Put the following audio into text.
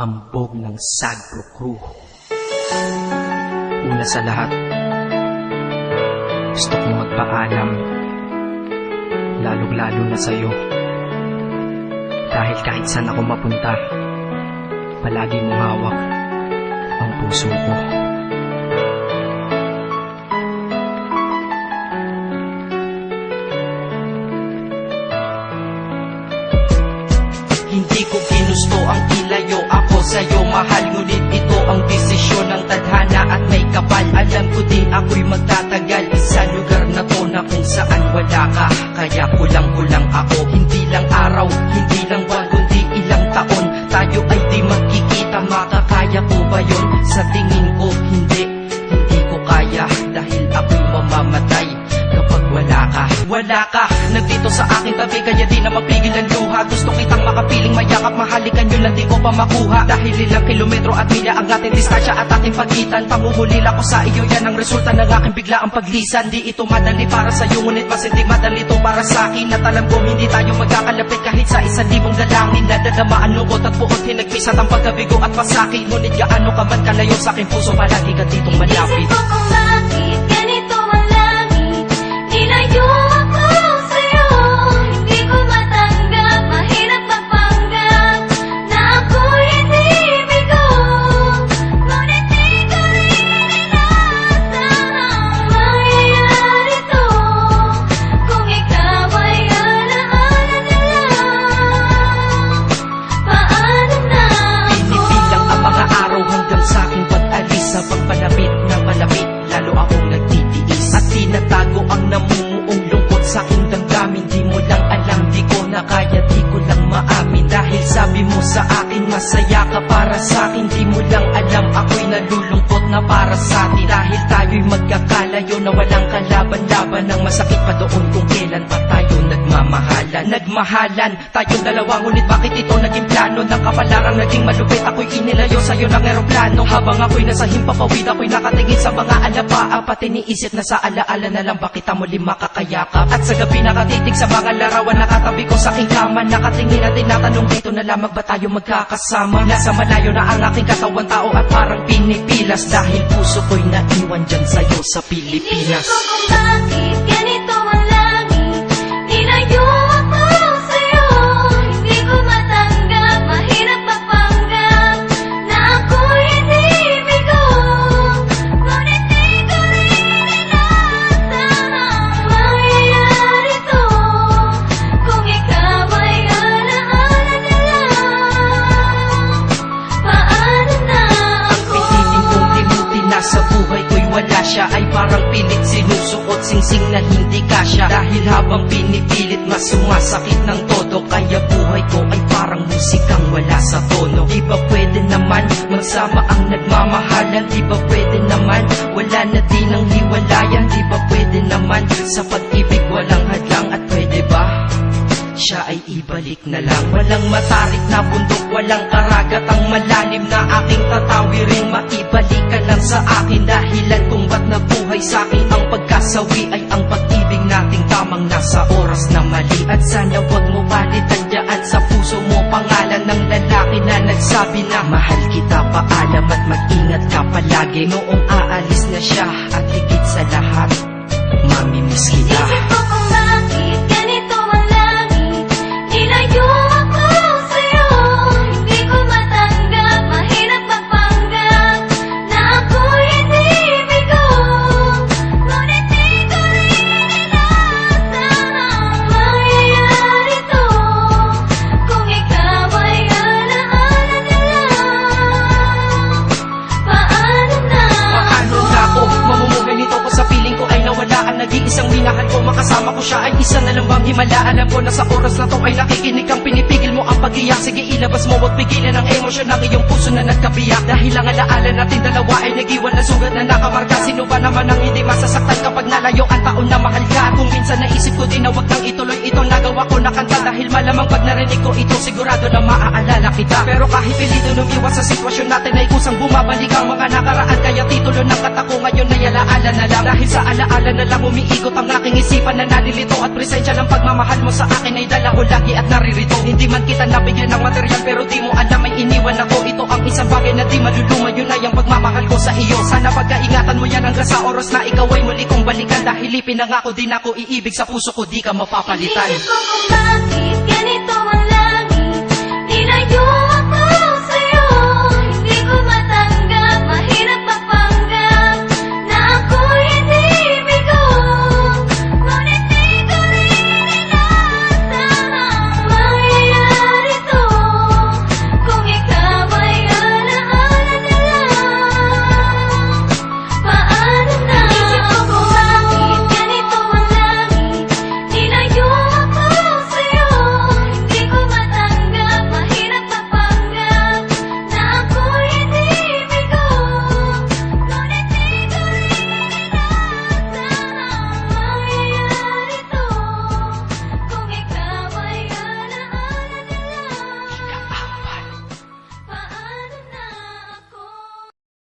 hambog ng Sagpro Crew. Una sa lahat, gusto kong magpaalam, lalong-lalo na sa'yo. Dahil kahit saan ako mapunta, palagi mong hawak ang puso ko. Hindi ko ginusto ang ilayo ako sa'yo, mahal. Ngunit ito ang desisyon ng tadhana at may kapal. Alam ko di ako'y magtatagal sa lugar na to na kung saan wala ka. Kaya kulang-kulang ako, hindi lang araw, hindi lang buwan, kundi ilang taon. Tayo ay di magkikita, makakaya ko ba yun? Sa tingin ko hindi ko kaya. Dahil ako'y mamamatay kapag wala ka. Wala ka, nandito sa aking tabi, kaya di na mapigil ang luha. Gusto kitang makapiling, mayakap, mahalikan yun lang di ko pa makuha. Dahil ilang kilometro at milya ang ating distansya at ating pagitan. Panguhulila ko sa iyo, yan ang resulta ng aking biglaang paglisan. Di ito madali para sa'yo, ngunit mas hindi madali ito para sa'kin. At alam ko hindi tayo magkakalapit kahit sa 1,000 dalangin. Nadadamaan lungkot at puot, hinagpisat ang pagkabigo at pasakit. Ngunit gaano ka man kalayo sa aking puso, palagi ka ditong malapit. Isip ko kung bakit ganito ang langit, nilayo ako sa'yo. Hindi ko matanggap, mahirap magpanggap na ako'y hindi bigo. Ngunit di ko rin inasahang mangyayari to. Kung ikaw ay alaala na lang, paano na ako? Pinipilang ang mga araw hanggang sa aking pag-alis. Sa pagpalapit na malapit, lalo akong nagtitiis. At tinatago ang namumuong lungkot sa aking damdamin. Di mo lang alam, di ko na kaya, di ko lang maamin. Dahil sabi mo sa akin, masaya ka para sa akin. Di mo lang alam, ako'y nalulungkot na para sa atin. Dahil tayo'y magkakalayo na walang kalaban-laban. Ang masakit pa doon kung kailan pa tayo nagmamahalan. Nagmahalan, tayong dalawa, ngunit bakit ito naging plano? Ng kapalarang naging malupit, ako'y inilayo sa'yo ng eroplano. Habang ako'y nasa himpapawid, ako'y nakatingin sa mga alapaap. At iniisip na sa alaala na lang, bakit ang muli makakayakap? At sa gabi nakatitig sa mga larawan, nakatabi ko sa aking kama. Nakatingin at tinatanong, dito na lamang ba tayo magkakasama? Nasa malayo na ang aking katawan, tao at parang pinipilas. Dahil puso ko'y naiwan dyan sa'yo sa Pilipinas. Isip ko kung bakit ganito ang langit, nilayo ako sa'yo. Hindi ko matanggap, mahirap magpanggap na ako'y hindi bigo. Ngunit di ko rin inasahang mangyayari to. Kung ikaw ay alaala na lang, paano na ako? Piniling kong limutin na sa buhay ko'y wala siya. Ay parang pilit sinusuot, singsing na hindi kasya. Dahil habang pinipilit, mas sumasakit ng todo. Kaya buhay ko ay parang musikang wala sa tono. Di ba pwede naman magsama ang nagmamahalan? Di ba pwede naman wala na din ang hiwalayan? Di ba pwede naman sa pag-ibig walang hadlang? At pwede ba siya ay ibalik na lang? Walang matarik na bundok, walang karagat ang malalim na aking tatawirin. Maibalik ka lang sa akin, dahilan kung ba't nabuhay sa akin ang pagkasawi ay ang pag-ibig nating tamang nasa oras na mali. At sana wag mo palitan dyan sa puso mo pangalan ng lalaki na nagsabi na mahal kita, paalam at mag-ingat ka palagi. Noong aalis na siya at higit sa lahat, mamimiss kita. Isip ko kung bakit ganito ang langit, nilayo ako sa'yo. Hindi ko matanggap, mahirap magpanggap na ako'y hindi bigo. Ngunit di ko rin inasahang mangyayari to. Kung ikaw ay alaala na lang, paano na Paano na ako mamumuhay nito ko sa piling ko ay nawala ang nag-iisang minahal ko? Makasama ko siya ay isa na lang bang himala? Alam ko na sa oras na to ay nakikinig kang pinipigil mo ang pag-iyak. Sige ilabas mo, wag pigilan ang emosyon ng iyong puso na nagkabiyak. Dahil ang alaala natin dalawa ay nag-iwan na sugat na nakamarka. Sino ba naman ang hindi masasaktan kapag nalayo ang taon na mahal ka? Kung minsan naisip ko din na wag nang ituloy itong nagawa ko na kanta. Dahil malamang pag narinig ko ito, sigurado na maaalala kita. Pero kahit pilito nung iwas sa sitwasyon natin ay kusang bumabalik ang mga nakaraan. Kaya titulo ng kata ko ngayon ay alaala na lang. Dahil sa alaala na lang umiikot ang aking isipan na nalilito. At presensya ng pagmamahal mo sa akin ay dala ko lagi at naririto. Hindi man kita nabigyan ng material pero di mo alam may iniwan ako. Ito ang isang bagay na di maluluma, yun ay ang pagmamahal ko sa iyo. Sana pagkaingatan mo yan hanggang sa oras na ikaw ay muli kong balikan. Dahil ipinangako din ako iibig sa puso ko, di ka mapapalitan. Inisip ko kung bakit ganito ang langit. Nilayo